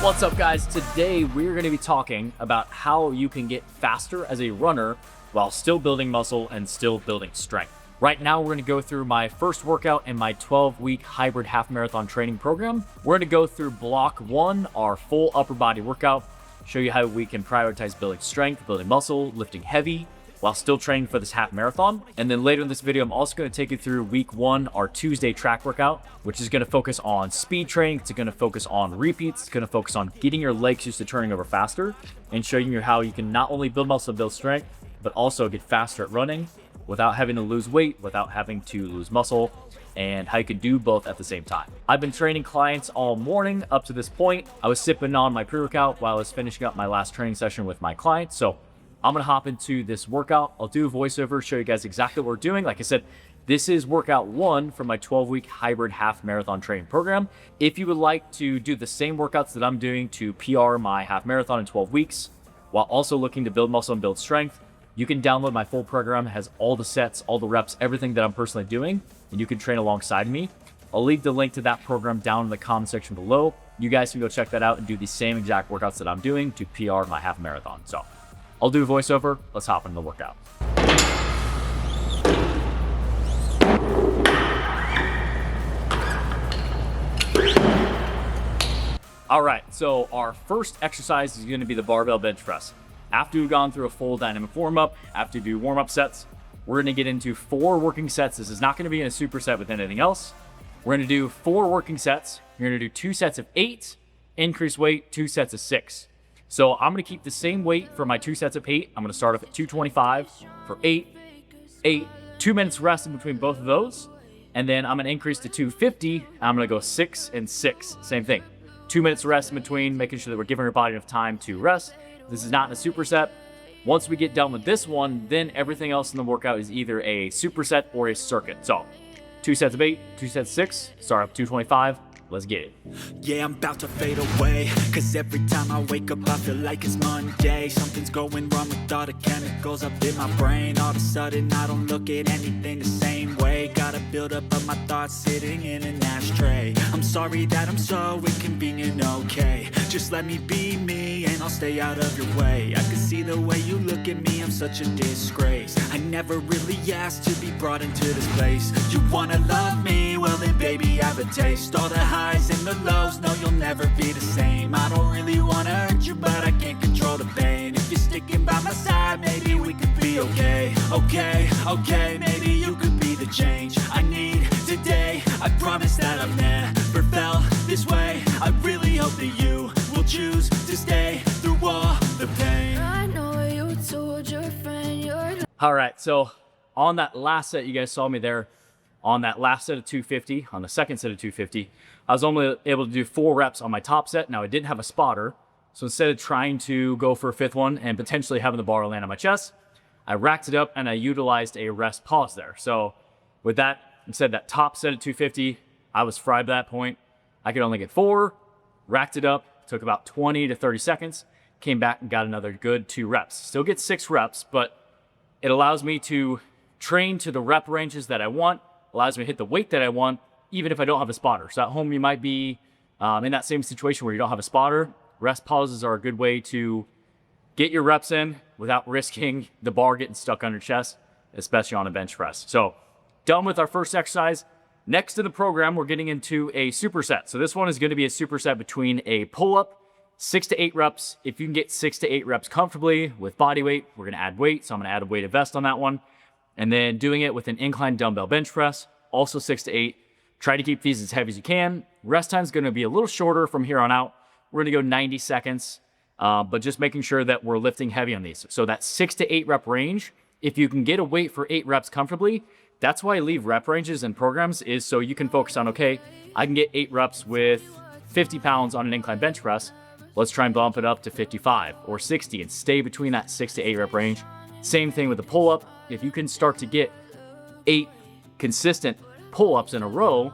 What's up, guys? Today we're going to be talking about how you can get faster as a runner while still building muscle and still building strength. Right now, we're going to go through my first workout in my 12-week hybrid half marathon training program. We're going to go through block 1, our full upper body workout, show you how we can prioritize building strength, building muscle, lifting heavy, while still training for this half marathon. And then later in this video, I'm also going to take you through week 1, our Tuesday track workout, which is going to focus on speed training. It's going to focus on repeats. It's going to focus on getting your legs used to turning over faster and showing you how you can not only build muscle, build strength, but also get faster at running without having to lose weight, without having to lose muscle, and how you can do both at the same time. I've been training clients all morning up to this point. I was sipping on my pre-workout while I was finishing up my last training session with my clients. So I'm gonna hop into this workout. I'll do a voiceover, show you guys exactly what we're doing. Like I said, this is workout 1 for my 12-week hybrid half marathon training program. If you would like to do the same workouts that I'm doing to PR my half marathon in 12 weeks, while also looking to build muscle and build strength, you can download my full program. It has all the sets, all the reps, everything that I'm personally doing, and you can train alongside me. I'll leave the link to that program down in the comment section below. You guys can go check that out and do the same exact workouts that I'm doing to PR my half marathon. So I'll do a voiceover. Let's hop into the workout. All right, so our first exercise is going to be the barbell bench press. After we've gone through a full dynamic warm-up, after you do warm-up sets, we're going to get into 4 working sets. This is not going to be in a superset with anything else. We're going to do 4 working sets. You're going to do 2 sets of 8, increase weight, 2 sets of 6. So I'm going to keep the same weight for my 2 sets of 8. I'm going to start off at 225 for 8, 2 minutes rest in between both of those. And then I'm going to increase to 250. I'm going to go 6 and 6. Same thing. 2 minutes rest in between, making sure that we're giving our body enough time to rest. This is not in a superset. Once we get done with this one, then everything else in the workout is either a superset or a circuit. So 2 sets of 8, 2 sets of 6, start up 225. Let's get it. Yeah, I'm about to fade away, cause every time I wake up I feel like it's Monday. Something's going wrong with all the chemicals up in my brain. All of a sudden I don't look at anything the same way. Gotta build up of my thoughts sitting in an ashtray. I'm sorry that I'm so inconvenient, okay. Just let me be me and I'll stay out of your way. I can see the way you look at me, I'm such a disgrace. I never really asked to be brought into this place. You wanna love me? Well then baby, have a taste. All the highs and the lows, no you'll never be the same. I don't really wanna hurt you, but I can't control the pain. If you're sticking by my side, maybe we could be okay. Okay, maybe you could be the change I need today. I promise that I've never felt this way. I really hope that you will choose to stay through all the pain. I know you told your friend you're All right, so on that last set, you guys saw me there. On that last set of 250, on the second set of 250, I was only able to do 4 reps on my top set. Now I didn't have a spotter, so instead of trying to go for a 5th one and potentially having the bar land on my chest, I racked it up and I utilized a rest pause there. So with that, instead of that top set of 250, I was fried by that point. I could only get 4, racked it up, took about 20 to 30 seconds, came back and got another good 2 reps. Still get 6 reps, but it allows me to train to the rep ranges that I want, allows me to hit the weight that I want, even if I don't have a spotter. So at home, you might be in that same situation where you don't have a spotter. Rest pauses are a good way to get your reps in without risking the bar getting stuck on your chest, especially on a bench press. So done with our first exercise. Next in the program, we're getting into a superset. So this one is going to be a superset between a pull-up, 6 to 8 reps. If you can get 6 to 8 reps comfortably with body weight, we're going to add weight. So I'm going to add a weighted vest on that one. And then doing it with an incline dumbbell bench press, also 6 to 8. Try to keep these as heavy as you can. Rest time is going to be a little shorter from here on out. We're going to go 90 seconds, but just making sure that we're lifting heavy on these. So that 6 to 8 rep range, if you can get a weight for 8 reps comfortably, that's why I leave rep ranges in programs, is so you can focus on, okay, I can get 8 reps with 50 pounds on an incline bench press. Let's try and bump it up to 55 or 60 and stay between that 6 to 8 rep range. Same thing with the pull-up. If you can start to get 8 consistent pull-ups in a row,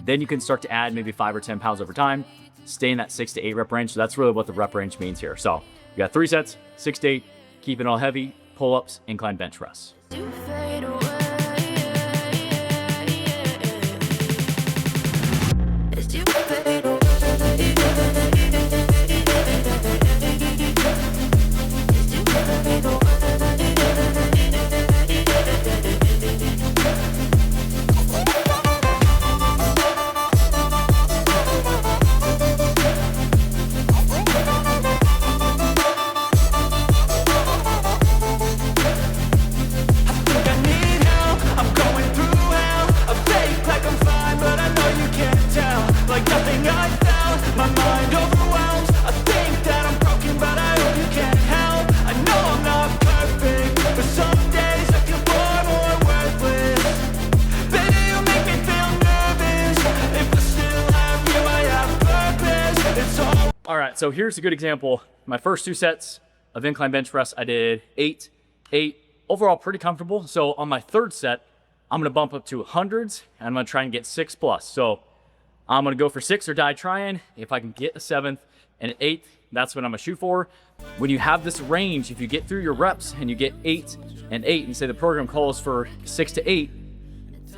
then you can start to add maybe 5 or 10 pounds over time, stay in that 6 to 8 rep range. So that's really what the rep range means here. So you got 3 sets, 6 to 8, keep it all heavy, pull-ups, incline bench press. you fade away. As you fade away. All right, so here's a good example. My first 2 sets of incline bench press, I did 8, 8, overall pretty comfortable. So on my 3rd set, I'm gonna bump up to hundreds and I'm gonna try and get 6+. So I'm gonna go for 6 or die trying. If I can get a 7th and an 8th, that's what I'm gonna shoot for. When you have this range, if you get through your reps and you get 8 and 8, and say the program calls for 6 to 8,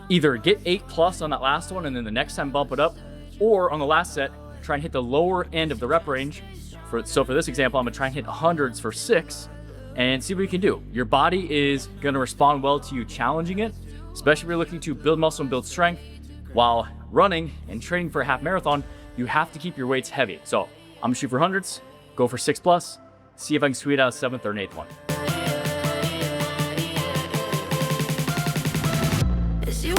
either get 8+ on that last one and then the next time bump it up, or on the last set, try and hit the lower end of the rep range. So for this example, I'm gonna try and hit hundreds for 6 and see what you can do. Your body is gonna respond well to you challenging it, especially if you're looking to build muscle and build strength. While running and training for a half marathon, you have to keep your weights heavy. So I'm gonna shoot for hundreds, go for 6+, see if I can squeeze out a 7th or an 8th one. It's you.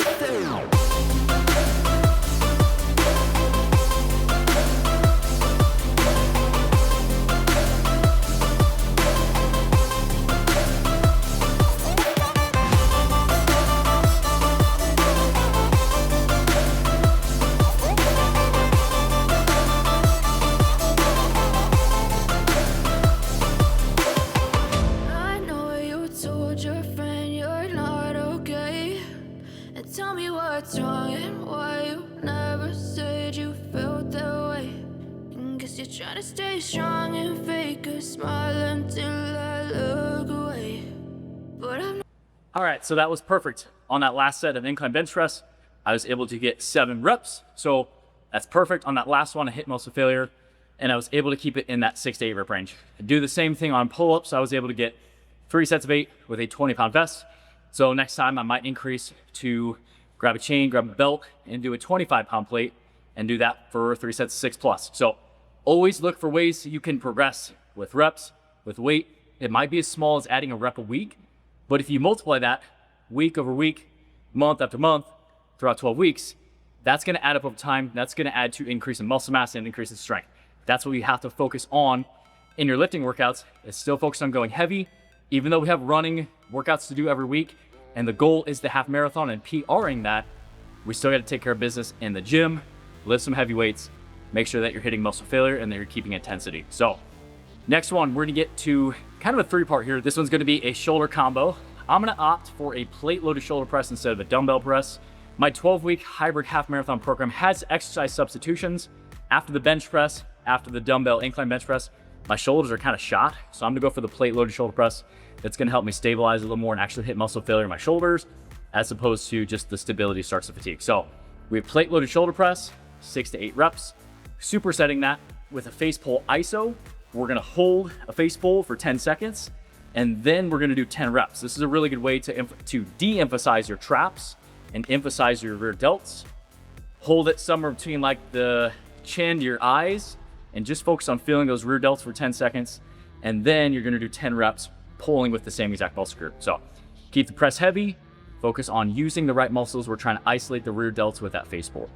I know you told your friend you're not okay. And tell me what's wrong and why you never said you felt that way. And guess you're trying to stay strong and fake a smile until I look away. But I'm All right, so that was perfect. On that last set of incline bench press, I was able to get 7 reps. So that's perfect. On that last one, I hit muscle failure, and I was able to keep it in that 6 to 8 rep range. I do the same thing on pull-ups. I was able to get 3 sets of 8 with a 20-pound vest. So next time I might increase to grab a chain, grab a belt, and do a 25-pound plate, and do that for 3 sets of 6+. So always look for ways you can progress with reps, with weight. It might be as small as adding a rep a week, but if you multiply that week over week, month after month, throughout 12 weeks, that's gonna add up over time. That's gonna add to increase in muscle mass and increase in strength. That's what you have to focus on in your lifting workouts. It's still focused on going heavy, even though we have running workouts to do every week, and the goal is the half marathon and PRing that, we still gotta take care of business in the gym, lift some heavy weights, make sure that you're hitting muscle failure and that you're keeping intensity. So next one, we're gonna get to kind of a 3-part here. This one's gonna be a shoulder combo. I'm gonna opt for a plate loaded shoulder press instead of a dumbbell press. My 12-week hybrid half marathon program has exercise substitutions. After the bench press, after the dumbbell incline bench press, my shoulders are kind of shot. So I'm gonna go for the plate loaded shoulder press. That's gonna help me stabilize a little more and actually hit muscle failure in my shoulders, as opposed to just the stability starts to fatigue. So we have plate loaded shoulder press, 6 to 8 reps, supersetting that with a face pull iso. We're gonna hold a face pull for 10 seconds, and then we're gonna do 10 reps. This is a really good way to de-emphasize your traps and emphasize your rear delts. Hold it somewhere between like the chin to your eyes, and just focus on feeling those rear delts for 10 seconds. And then you're gonna do 10 reps pulling with the same exact muscle group. So keep the press heavy, focus on using the right muscles. We're trying to isolate the rear delts with that face pull.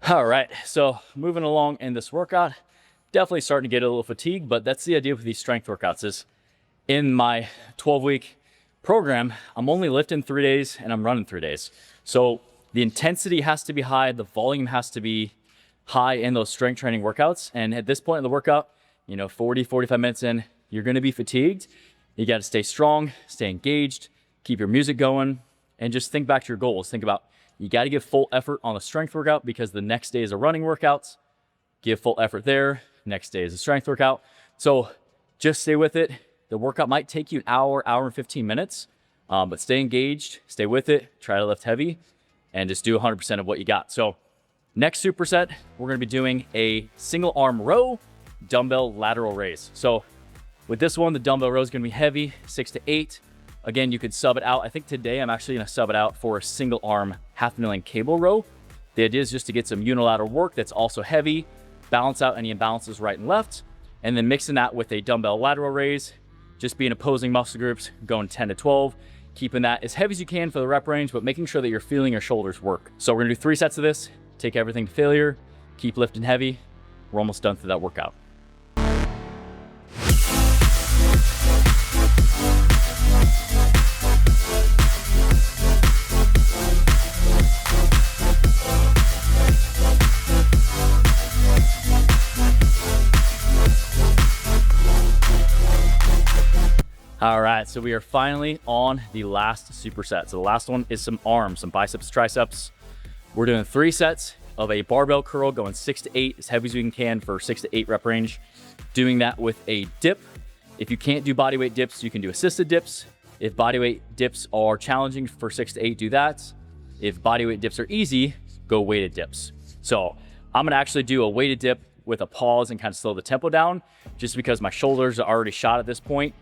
All right, so moving along in this workout, definitely starting to get a little fatigued, but that's the idea with these strength workouts is in my 12-week program, I'm only lifting 3 days and I'm running 3 days. So the intensity has to be high, the volume has to be high in those strength training workouts. And at this point in the workout, 40, 45 minutes in, you're gonna be fatigued. You gotta stay strong, stay engaged, keep your music going, and just think back to your goals. Think about, you got to give full effort on the strength workout because the next day is a running workout. Give full effort there. Next day is a strength workout. So just stay with it. The workout might take you an hour, hour and 15 minutes, but stay engaged, stay with it, try to lift heavy, and just do 100% of what you got. So next superset, we're going to be doing a single arm row, dumbbell lateral raise. So with this one, the dumbbell row is going to be heavy, 6 to 8. Again, you could sub it out. I think today I'm actually gonna sub it out for a single arm half milling cable row. The idea is just to get some unilateral work that's also heavy, balance out any imbalances right and left, and then mixing that with a dumbbell lateral raise, just being opposing muscle groups, going 10 to 12, keeping that as heavy as you can for the rep range, but making sure that you're feeling your shoulders work. So we're gonna do 3 sets of this, take everything to failure, keep lifting heavy. We're almost done through that workout. All right, so we are finally on the last superset. So the last one is some arms, some biceps, triceps. We're doing 3 sets of a barbell curl, going 6 to 8, as heavy as we can for 6 to 8 rep range. Doing that with a dip. If you can't do bodyweight dips, you can do assisted dips. If bodyweight dips are challenging for 6 to 8, do that. If bodyweight dips are easy, go weighted dips. So I'm gonna actually do a weighted dip with a pause and kind of slow the tempo down, just because my shoulders are already shot at this point.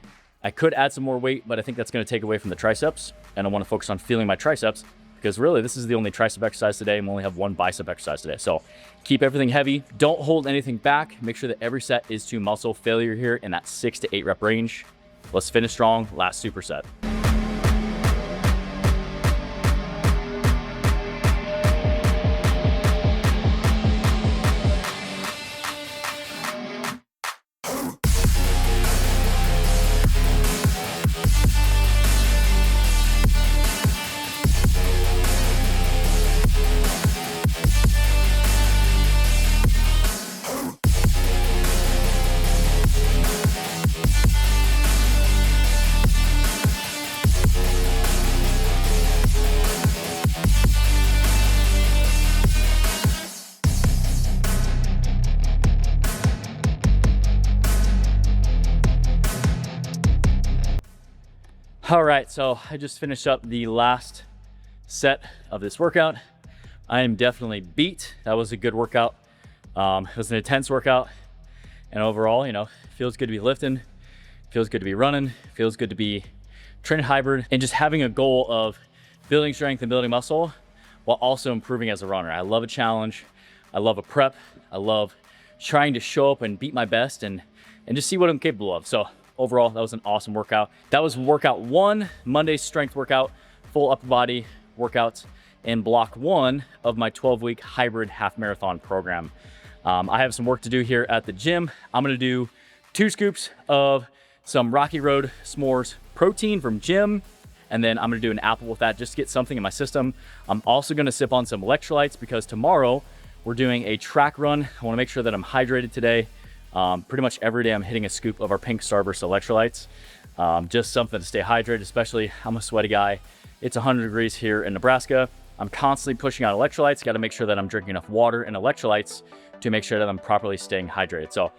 I could add some more weight, but I think that's gonna take away from the triceps, and I wanna focus on feeling my triceps, because really this is the only tricep exercise today, and we only have 1 bicep exercise today. So keep everything heavy, don't hold anything back, make sure that every set is to muscle failure here in that 6 to 8 rep range. Let's finish strong, last superset. All right, so I just finished up the last set of this workout. I am definitely beat. That was a good workout. It was an intense workout. And overall, you know, feels good to be lifting, feels good to be running, feels good to be training hybrid, and just having a goal of building strength and building muscle while also improving as a runner. I love a challenge. I love a prep. I love trying to show up and beat my best and just see what I'm capable of. So overall, that was an awesome workout. That was workout 1, Monday's strength workout, full upper body workouts, and block 1 of my 12-week hybrid half marathon program. I have some work to do here at the gym. I'm gonna do 2 scoops of some Rocky Road S'mores protein from Jim, and then I'm gonna do an apple with that just to get something in my system. I'm also gonna sip on some electrolytes because tomorrow we're doing a track run. I wanna make sure that I'm hydrated today. Pretty much every day I'm hitting a scoop of our Pink Starburst electrolytes. Just something to stay hydrated, especially I'm a sweaty guy. It's 100 degrees here in Nebraska. I'm constantly pushing out electrolytes. Got to make sure that I'm drinking enough water and electrolytes to make sure that I'm properly staying hydrated. So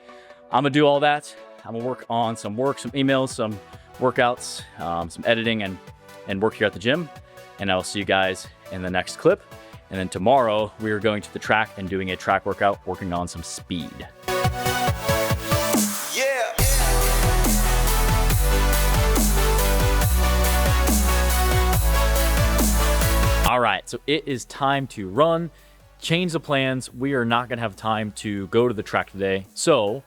I'm gonna do all that. I'm gonna work on some emails, some workouts, some editing and work here at the gym. And I'll see you guys in the next clip. And then tomorrow we are going to the track and doing a track workout, working on some speed. All right, so it is time to run, change the plans. We are not gonna have time to go to the track today. So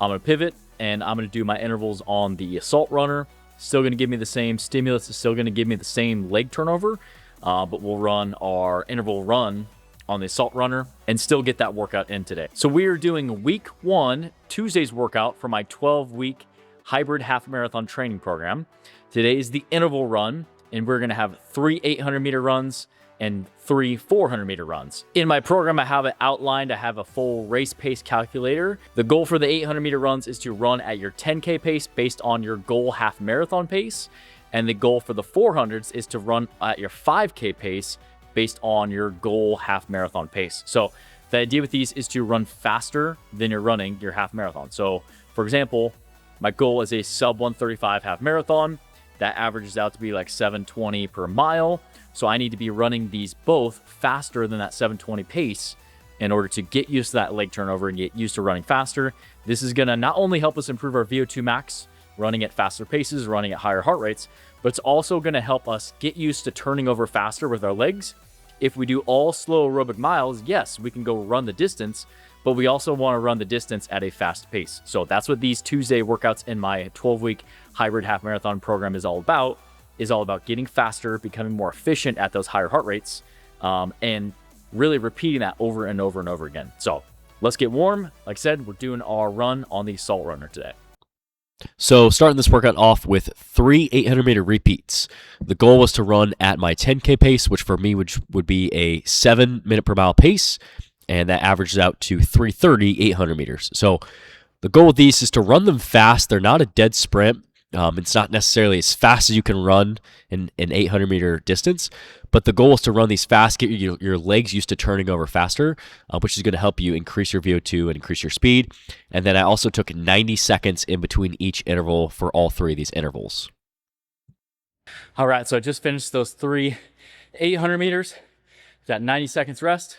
I'm gonna pivot and I'm gonna do my intervals on the assault runner. Still gonna give me the same stimulus, it's still gonna give me the same leg turnover, but we'll run our interval run on the assault runner and still get that workout in today. So we are doing week 1, Tuesday's workout for my 12-week hybrid half marathon training program. Today is the interval run, and we're gonna have 3 800-meter runs and 3 400-meter runs. In my program, I have it outlined. I have a full race pace calculator. The goal for the 800-meter runs is to run at your 10K pace based on your goal half marathon pace. And the goal for the 400s is to run at your 5K pace based on your goal half marathon pace. So the idea with these is to run faster than you're running your half marathon. So for example, my goal is a sub 135 half marathon. That averages out to be like 720 per mile. So I need to be running these both faster than that 720 pace in order to get used to that leg turnover and get used to running faster. This is gonna not only help us improve our VO2 max running at faster paces, running at higher heart rates, but it's also going to help us get used to turning over faster with our legs. If we do all slow aerobic miles, yes, we can go run the distance, but we also want to run the distance at a fast pace. So that's what these Tuesday workouts in my 12-week hybrid half marathon program is all about getting faster, becoming more efficient at those higher heart rates, and really repeating that over and over and over again. So let's get warm. Like I said, we're doing our run on the Salt Runner today. So starting this workout off with 3 800-meter repeats. The goal was to run at my 10K pace, which for me would be a 7-minute per mile pace, and that averages out to 3:30 800 meters. So the goal with these is to run them fast. They're not a dead sprint. It's not necessarily as fast as you can run in an 800-meter distance, but the goal is to run these fast, get your legs used to turning over faster, which is going to help you increase your VO2 and increase your speed. And then I also took 90 seconds in between each interval for all 3 of these intervals. All right, so I just finished those 3 800 meters. Got 90 seconds rest.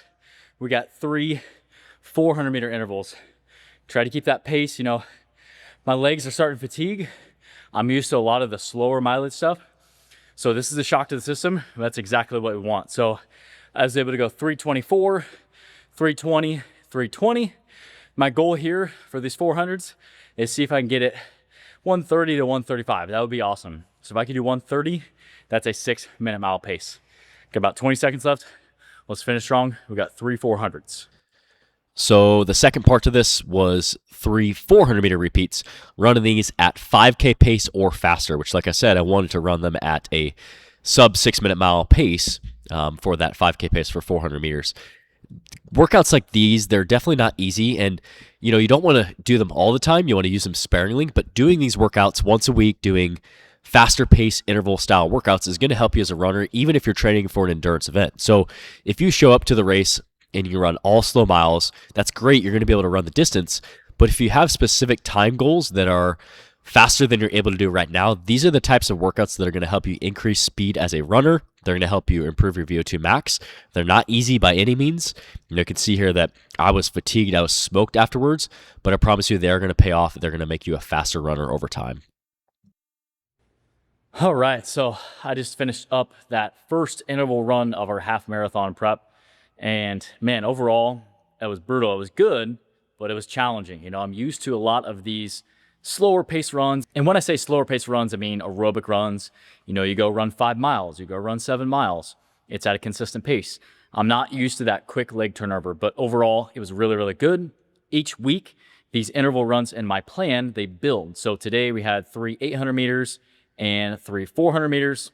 We got 3 400-meter intervals. Try to keep that pace. My legs are starting to fatigue. I'm used to a lot of the slower mileage stuff. So this is a shock to the system. That's exactly what we want. So I was able to go 324, 320, 320. My goal here for these 400s is see if I can get it 130 to 135. That would be awesome. So if I can do 130, that's a 6-minute mile pace. Got about 20 seconds left. Let's finish strong. We got 3 400s. So the second part to this was 3 400-meter repeats, running these at 5K pace or faster, which, like I said, I wanted to run them at a sub 6-minute mile pace for that 5K pace for 400 meters. Workouts like these, they're definitely not easy, and you don't want to do them all the time. You want to use them sparingly, but doing these workouts once a week, doing faster pace interval style workouts is going to help you as a runner, even if you're training for an endurance event. So if you show up to the race and you run all slow miles, that's great. You're going to be able to run the distance. But if you have specific time goals that are faster than you're able to do right now, these are the types of workouts that are going to help you increase speed as a runner. They're going to help you improve your VO2 max. They're not easy by any means. You can see here that I was fatigued, I was smoked afterwards, but I promise you they're going to pay off. They're going to make you a faster runner over time. All right, so I just finished up that first interval run of our half marathon prep. And man, overall, it was brutal. It was good, but it was challenging. I'm used to a lot of these slower pace runs. And when I say slower pace runs, I mean aerobic runs. You go run 5 miles, you go run 7 miles. It's at a consistent pace. I'm not used to that quick leg turnover, but overall, it was really, really good. Each week, these interval runs in my plan, they build. So today we had 3 800 meters and 3 400 meters.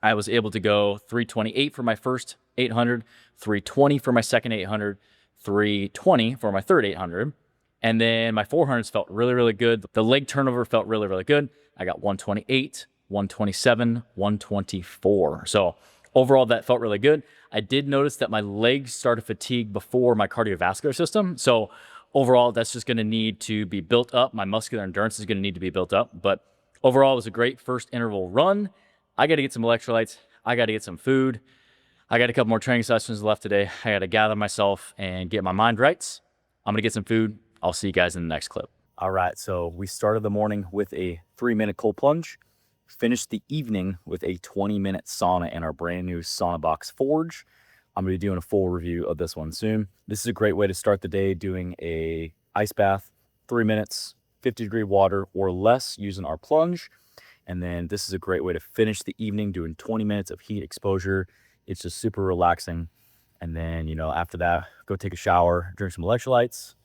I was able to go 328 for my first 800, 320 for my second 800, 320 for my third 800. And then my 400s felt really, really good. The leg turnover felt really, really good. I got 128, 127, 124. So overall, that felt really good. I did notice that my legs started fatigue before my cardiovascular system. So overall, that's just going to need to be built up. My muscular endurance is going to need to be built up. But overall, it was a great first interval run. I got to get some electrolytes. I got to get some food. I got a couple more training sessions left today. I got to gather myself and get my mind right. I'm going to get some food. I'll see you guys in the next clip. All right, so we started the morning with a 3-minute cold plunge, finished the evening with a 20-minute sauna in our brand new SaunaBox Forge. I'm going to be doing a full review of this one soon. This is a great way to start the day, doing a ice bath, 3 minutes, 50-degree water or less using our plunge. And then this is a great way to finish the evening, doing 20 minutes of heat exposure. It's just super relaxing. And then, after that, go take a shower, drink some electrolytes,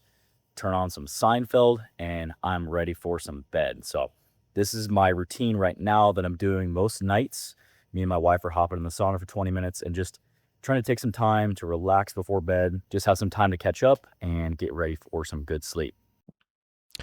turn on some Seinfeld, and I'm ready for some bed. So this is my routine right now that I'm doing most nights. Me and my wife are hopping in the sauna for 20 minutes and just trying to take some time to relax before bed, just have some time to catch up and get ready for some good sleep.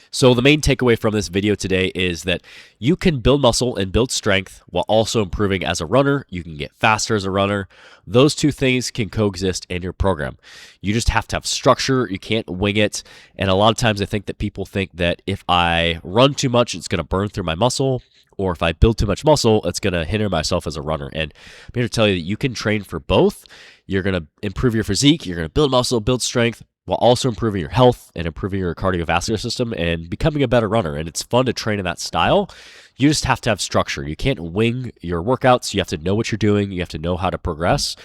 So the main takeaway from this video today is that you can build muscle and build strength while also improving as a runner. You can get faster as a runner. Those two things can coexist in your program. You just have to have structure. You can't wing it. And a lot of times I think that people think that if I run too much, it's going to burn through my muscle, or if I build too much muscle, it's going to hinder myself as a runner. And I'm here to tell you that you can train for both. You're going to improve your physique. You're going to build muscle, build strength, while also improving your health and improving your cardiovascular system and becoming a better runner. And it's fun to train in that style. You just have to have structure. You can't wing your workouts. You have to know what you're doing. You have to know how to progress.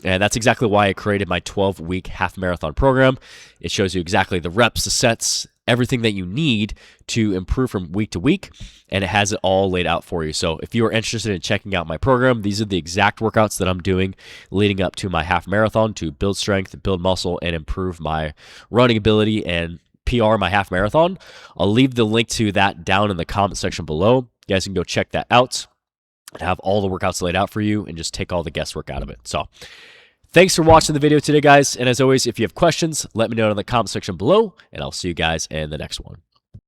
And that's exactly why I created my 12-week half marathon program. It shows you exactly the reps, the sets, everything that you need to improve from week to week, and it has it all laid out for you. So if you are interested in checking out my program, these are the exact workouts that I'm doing leading up to my half marathon to build strength, build muscle, and improve my running ability and PR my half marathon. I'll leave the link to that down in the comment section below. You guys can go check that out and have all the workouts laid out for you and just take all the guesswork out of it. So thanks for watching the video today, guys. And as always, if you have questions, let me know in the comment section below, and I'll see you guys in the next one.